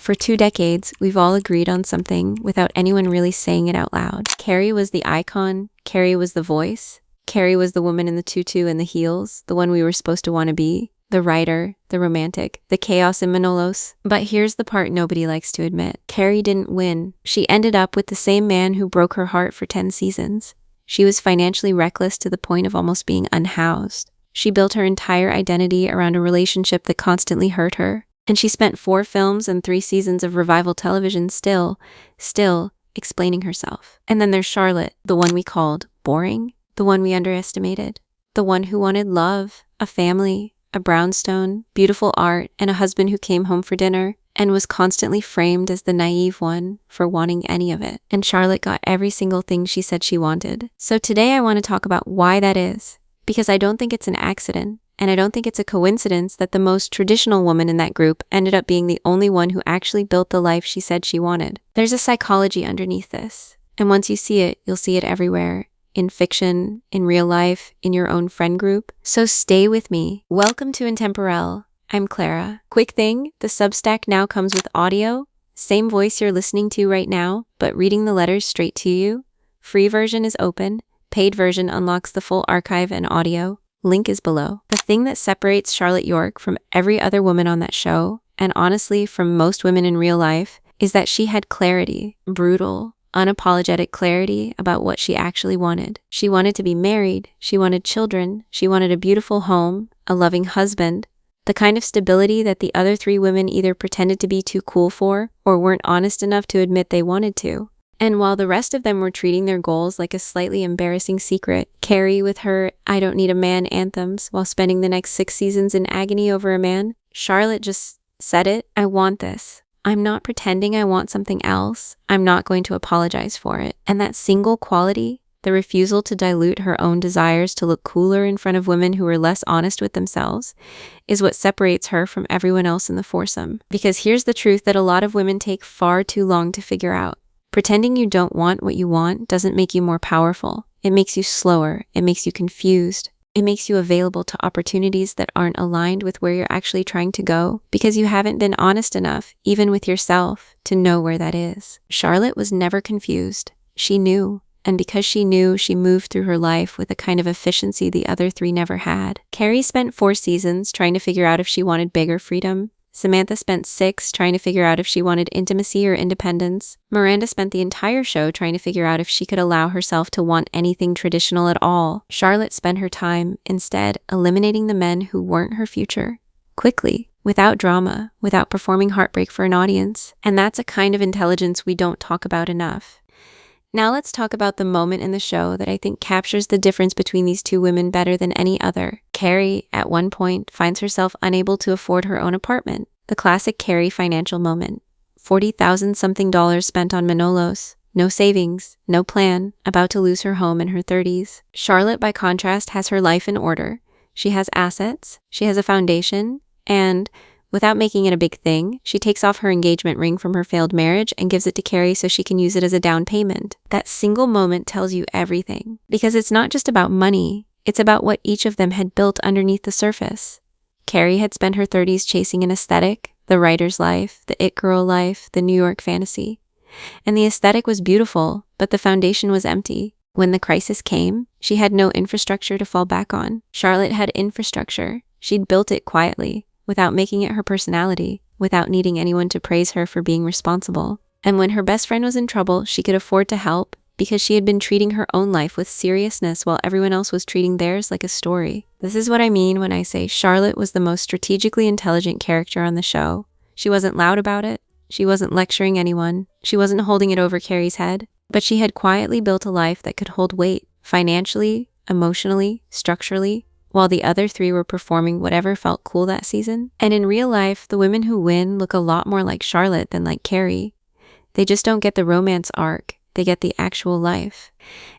For 2 decades, we've all agreed on something without anyone really saying it out loud. Carrie was the icon, Carrie was the voice, Carrie was the woman in the tutu and the heels, the one we were supposed to want to be, the writer, the romantic, the chaos in Manolos. But here's the part nobody likes to admit. Carrie didn't win. She ended up with the same man who broke her heart for 10 seasons. She was financially reckless to the point of almost being unhoused. She built her entire identity around a relationship that constantly hurt her. And she spent 4 films and 3 seasons of revival television still explaining herself. And then there's Charlotte, the one we called boring, the one we underestimated, the one who wanted love, a family, a brownstone, beautiful art, and a husband who came home for dinner, and was constantly framed as the naive one for wanting any of it. And Charlotte got every single thing she said she wanted. So today I want to talk about why that is, because I don't think it's an accident, and I don't think it's a coincidence that the most traditional woman in that group ended up being the only one who actually built the life she said she wanted. There's a psychology underneath this, and once you see it, you'll see it everywhere. In fiction, in real life, in your own friend group. So stay with me. Welcome to Intemporelle. I'm Clara. Quick thing, the Substack now comes with audio. Same voice you're listening to right now, but reading the letters straight to you. Free version is open. Paid version unlocks the full archive and audio. Link is below. The thing that separates Charlotte York from every other woman on that show, and honestly from most women in real life, is that she had clarity. Brutal, unapologetic clarity about what she actually wanted. She wanted to be married, she wanted children, she wanted a beautiful home, a loving husband, the kind of stability that the other 3 women either pretended to be too cool for or weren't honest enough to admit they wanted to. And while the rest of them were treating their goals like a slightly embarrassing secret, Carrie with her "I don't need a man" anthems while spending the next 6 seasons in agony over a man, Charlotte just said it, "I want this. I'm not pretending I want something else. I'm not going to apologize for it." And that single quality, the refusal to dilute her own desires to look cooler in front of women who were less honest with themselves, is what separates her from everyone else in the foursome. Because here's the truth that a lot of women take far too long to figure out. Pretending you don't want what you want doesn't make you more powerful. It makes you slower. It makes you confused. It makes you available to opportunities that aren't aligned with where you're actually trying to go because you haven't been honest enough, even with yourself, to know where that is. Charlotte was never confused. She knew. And because she knew, she moved through her life with a kind of efficiency the other 3 never had. Carrie spent 4 seasons trying to figure out if she wanted bigger freedom. Samantha spent 6 trying to figure out if she wanted intimacy or independence. Miranda spent the entire show trying to figure out if she could allow herself to want anything traditional at all. Charlotte spent her time, instead, eliminating the men who weren't her future. Quickly, without drama, without performing heartbreak for an audience. And that's a kind of intelligence we don't talk about enough. Now let's talk about the moment in the show that I think captures the difference between these 2 women better than any other. Carrie, at one point, finds herself unable to afford her own apartment. The classic Carrie financial moment. $40,000-something spent on Manolos. No savings, no plan, about to lose her home in her 30s. Charlotte, by contrast, has her life in order. She has assets, she has a foundation, and without making it a big thing, she takes off her engagement ring from her failed marriage and gives it to Carrie so she can use it as a down payment. That single moment tells you everything. Because it's not just about money, it's about what each of them had built underneath the surface. Carrie had spent her 30s chasing an aesthetic, the writer's life, the it girl life, the New York fantasy. And the aesthetic was beautiful, but the foundation was empty. When the crisis came, she had no infrastructure to fall back on. Charlotte had infrastructure. She'd built it quietly, without making it her personality, without needing anyone to praise her for being responsible. And when her best friend was in trouble, she could afford to help because she had been treating her own life with seriousness while everyone else was treating theirs like a story. This is what I mean when I say Charlotte was the most strategically intelligent character on the show. She wasn't loud about it. She wasn't lecturing anyone. She wasn't holding it over Carrie's head. But she had quietly built a life that could hold weight, financially, emotionally, structurally, while the other 3 were performing whatever felt cool that season. And in real life, the women who win look a lot more like Charlotte than like Carrie. They just don't get the romance arc. They get the actual life.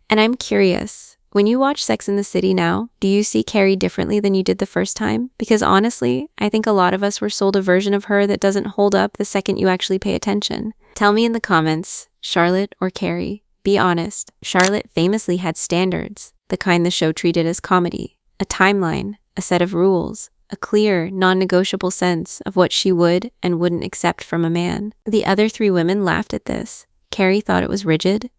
And I'm curious, when you watch Sex and the City now, do you see Carrie differently than you did the first time? Because honestly, I think a lot of us were sold a version of her that doesn't hold up the second you actually pay attention. Tell me in the comments, Charlotte or Carrie? Be honest. Charlotte famously had standards, the kind the show treated as comedy. A timeline, a set of rules, a clear, non-negotiable sense of what she would and wouldn't accept from a man. The other three women laughed at this. Carrie thought it was rigid.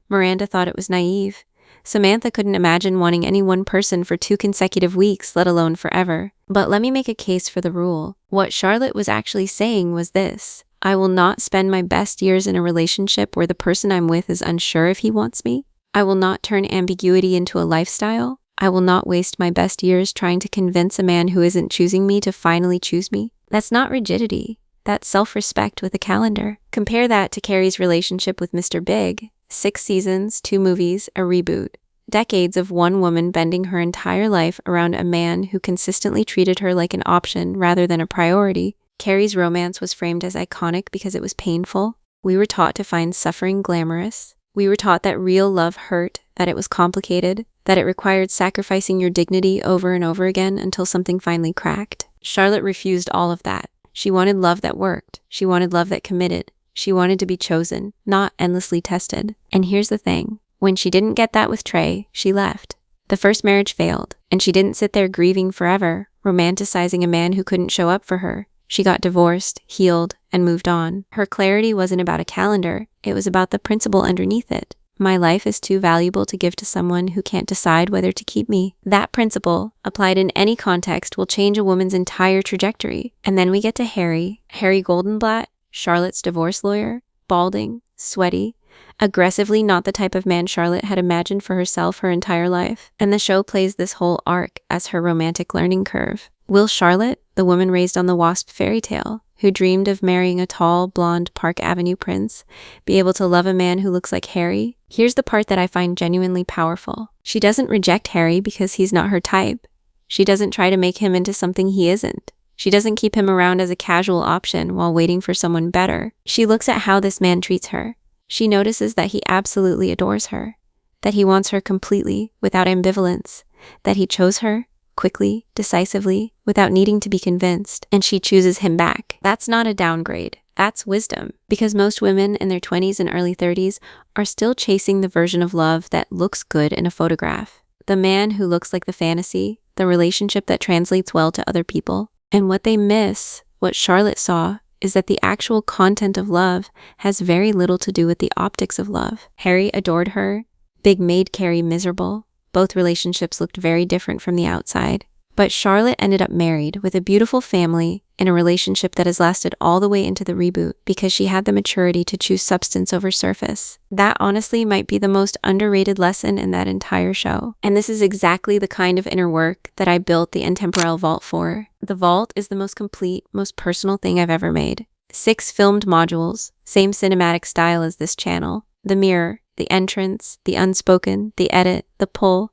Miranda thought it was naive. Samantha couldn't imagine wanting any one person for 2 consecutive weeks, let alone forever. But let me make a case for the rule. What Charlotte was actually saying was this: I will not spend my best years in a relationship where the person I'm with is unsure if he wants me. I will not turn ambiguity into a lifestyle. I will not waste my best years trying to convince a man who isn't choosing me to finally choose me. That's not rigidity. That's self-respect with a calendar. Compare that to Carrie's relationship with Mr. Big. 6 seasons, 2 movies, a reboot. Decades of one woman bending her entire life around a man who consistently treated her like an option rather than a priority. Carrie's romance was framed as iconic because it was painful. We were taught to find suffering glamorous. We were taught that real love hurt, that it was complicated, that it required sacrificing your dignity over and over again until something finally cracked. Charlotte refused all of that. She wanted love that worked. She wanted love that committed. She wanted to be chosen, not endlessly tested. And here's the thing. When she didn't get that with Trey, she left. The first marriage failed, and she didn't sit there grieving forever, romanticizing a man who couldn't show up for her. She got divorced, healed, and moved on. Her clarity wasn't about a calendar. It was about the principle underneath it. My life is too valuable to give to someone who can't decide whether to keep me. That principle, applied in any context, will change a woman's entire trajectory. And then we get to Harry Goldenblatt, Charlotte's divorce lawyer, balding, sweaty, aggressively not the type of man Charlotte had imagined for herself her entire life. And the show plays this whole arc as her romantic learning curve. Will Charlotte, the woman raised on the WASP fairy tale, who dreamed of marrying a tall, blonde Park Avenue prince, be able to love a man who looks like Harry? Here's the part that I find genuinely powerful. She doesn't reject Harry because he's not her type. She doesn't try to make him into something he isn't. She doesn't keep him around as a casual option while waiting for someone better. She looks at how this man treats her. She notices that he absolutely adores her, that he wants her completely, without ambivalence, that he chose her, quickly, decisively, without needing to be convinced, and she chooses him back. That's not a downgrade. That's wisdom. Because most women in their 20s and early 30s are still chasing the version of love that looks good in a photograph. The man who looks like the fantasy, the relationship that translates well to other people. And what they miss, what Charlotte saw, is that the actual content of love has very little to do with the optics of love. Harry adored her. Big made Carrie miserable. Both relationships looked very different from the outside. But Charlotte ended up married with a beautiful family in a relationship that has lasted all the way into the reboot because she had the maturity to choose substance over surface. That honestly might be the most underrated lesson in that entire show. And this is exactly the kind of inner work that I built the Intemporelle Vault for. The Vault is the most complete, most personal thing I've ever made. 6 filmed modules, same cinematic style as this channel. The mirror, the entrance, the unspoken, the edit, the pull,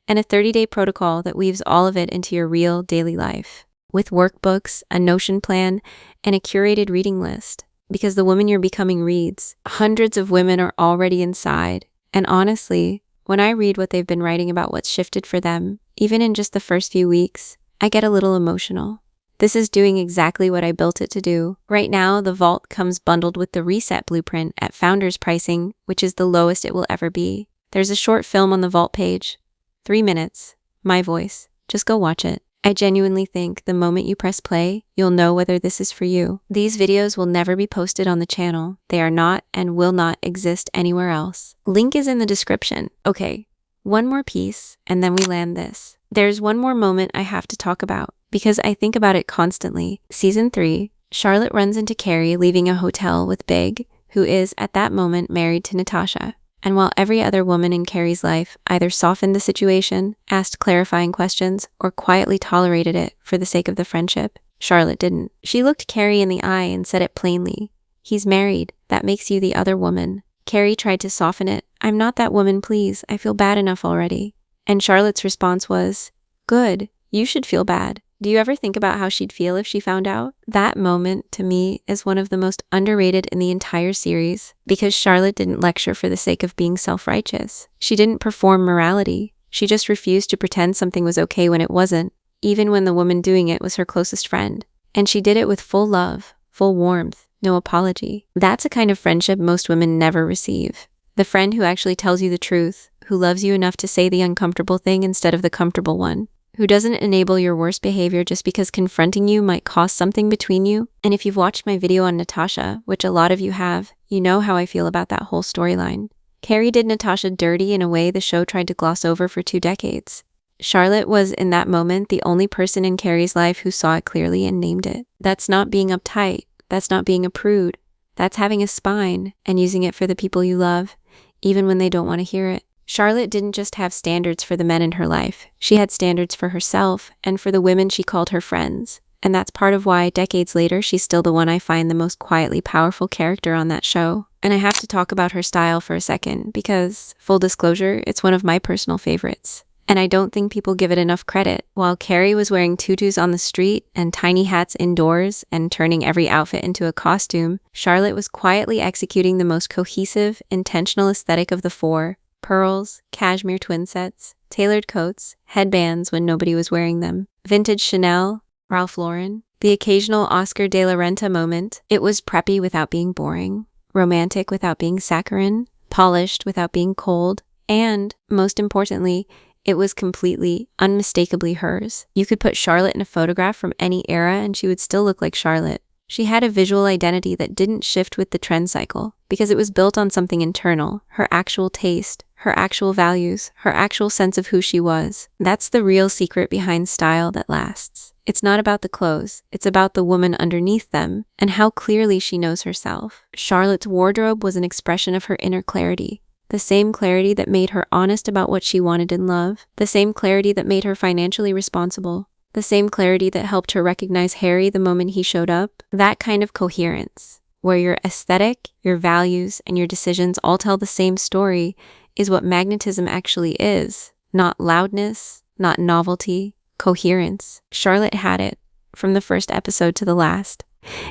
and a 30-day protocol that weaves all of it into your real daily life. With workbooks, a Notion plan, and a curated reading list. Because the woman you're becoming reads. Hundreds of women are already inside. And honestly, when I read what they've been writing about what's shifted for them, even in just the first few weeks, I get a little emotional. This is doing exactly what I built it to do. Right now, the Vault comes bundled with the Reset Blueprint at Founders pricing, which is the lowest it will ever be. There's a short film on the Vault page. 3 minutes. My voice. Just go watch it. I genuinely think the moment you press play, you'll know whether this is for you. These videos will never be posted on the channel. They are not and will not exist anywhere else. Link is in the description. Okay, one more piece, and then we land this. There's one more moment I have to talk about, because I think about it constantly. Season 3, Charlotte runs into Carrie leaving a hotel with Big, who is, at that moment, married to Natasha. And while every other woman in Carrie's life either softened the situation, asked clarifying questions, or quietly tolerated it for the sake of the friendship, Charlotte didn't. She looked Carrie in the eye and said it plainly. He's married. That makes you the other woman. Carrie tried to soften it. I'm not that woman, please. I feel bad enough already. And Charlotte's response was, good. You should feel bad. Do you ever think about how she'd feel if she found out? That moment, to me, is one of the most underrated in the entire series, because Charlotte didn't lecture for the sake of being self-righteous. She didn't perform morality. She just refused to pretend something was okay when it wasn't, even when the woman doing it was her closest friend. And she did it with full love, full warmth, no apology. That's a kind of friendship most women never receive. The friend who actually tells you the truth, who loves you enough to say the uncomfortable thing instead of the comfortable one, who doesn't enable your worst behavior just because confronting you might cost something between you. And if you've watched my video on Natasha, which a lot of you have, you know how I feel about that whole storyline. Carrie did Natasha dirty in a way the show tried to gloss over for 2 decades. Charlotte was, in that moment, the only person in Carrie's life who saw it clearly and named it. That's not being uptight. That's not being a prude. That's having a spine and using it for the people you love, even when they don't want to hear it. Charlotte didn't just have standards for the men in her life. She had standards for herself and for the women she called her friends. And that's part of why, decades later, she's still the one I find the most quietly powerful character on that show. And I have to talk about her style for a second because, full disclosure, it's one of my personal favorites. And I don't think people give it enough credit. While Carrie was wearing tutus on the street and tiny hats indoors and turning every outfit into a costume, Charlotte was quietly executing the most cohesive, intentional aesthetic of the 4. Pearls, cashmere twin sets, tailored coats, headbands when nobody was wearing them, vintage Chanel, Ralph Lauren, the occasional Oscar de la Renta moment. It was preppy without being boring, romantic without being saccharine, polished without being cold, and, most importantly, it was completely, unmistakably hers. You could put Charlotte in a photograph from any era and she would still look like Charlotte. She had a visual identity that didn't shift with the trend cycle because it was built on something internal, her actual taste, her actual values, her actual sense of who she was. That's the real secret behind style that lasts. It's not about the clothes, it's about the woman underneath them and how clearly she knows herself. Charlotte's wardrobe was an expression of her inner clarity. The same clarity that made her honest about what she wanted in love. The same clarity that made her financially responsible. The same clarity that helped her recognize Harry the moment he showed up. That kind of coherence, where your aesthetic, your values, and your decisions all tell the same story, is what magnetism actually is. Not loudness, not novelty, coherence. Charlotte had it, from the first episode to the last.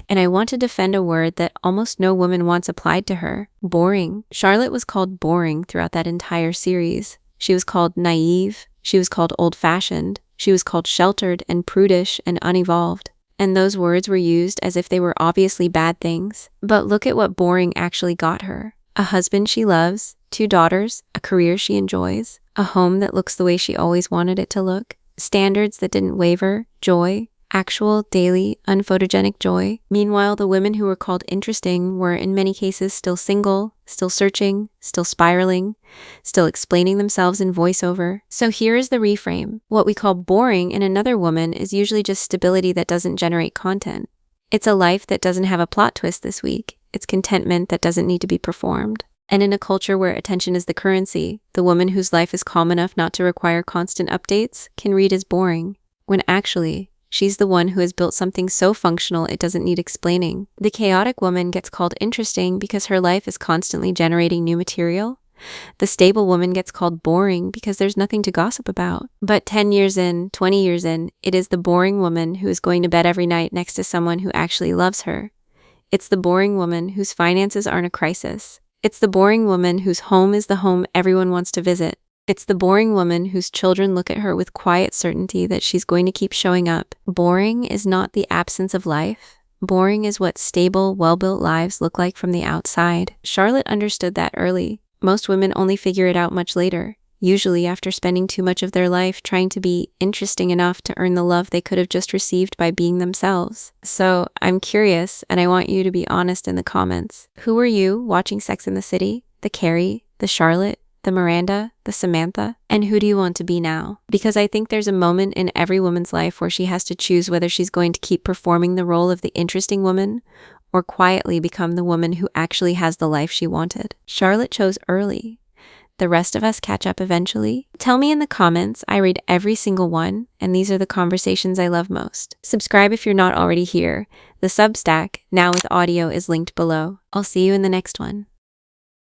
And I want to defend a word that almost no woman wants applied to her: boring. Charlotte was called boring throughout that entire series. She was called naive. She was called old-fashioned. She was called sheltered and prudish and unevolved. And those words were used as if they were obviously bad things. But look at what boring actually got her. A husband she loves, 2 daughters, a career she enjoys, a home that looks the way she always wanted it to look, standards that didn't waver, joy, actual, daily, unphotogenic joy. Meanwhile, the women who were called interesting were in many cases still single, still searching, still spiraling, still explaining themselves in voiceover. So here is the reframe. What we call boring in another woman is usually just stability that doesn't generate content. It's a life that doesn't have a plot twist this week. It's contentment that doesn't need to be performed. And in a culture where attention is the currency, the woman whose life is calm enough not to require constant updates can read as boring, when actually, she's the one who has built something so functional it doesn't need explaining. The chaotic woman gets called interesting because her life is constantly generating new material. The stable woman gets called boring because there's nothing to gossip about. But 10 years in, 20 years in, it is the boring woman who is going to bed every night next to someone who actually loves her. It's the boring woman whose finances aren't a crisis. It's the boring woman whose home is the home everyone wants to visit. It's the boring woman whose children look at her with quiet certainty that she's going to keep showing up. Boring is not the absence of life. Boring is what stable, well-built lives look like from the outside. Charlotte understood that early. Most women only figure it out much later, usually after spending too much of their life trying to be interesting enough to earn the love they could have just received by being themselves. So I'm curious, and I want you to be honest in the comments. Who were you watching Sex and the City? The Carrie? The Charlotte? The Miranda, the Samantha, and who do you want to be now? Because I think there's a moment in every woman's life where she has to choose whether she's going to keep performing the role of the interesting woman or quietly become the woman who actually has the life she wanted. Charlotte chose early. The rest of us catch up eventually. Tell me in the comments. I read every single one, and these are the conversations I love most. Subscribe if you're not already here. The Substack, now with audio, is linked below. I'll see you in the next one.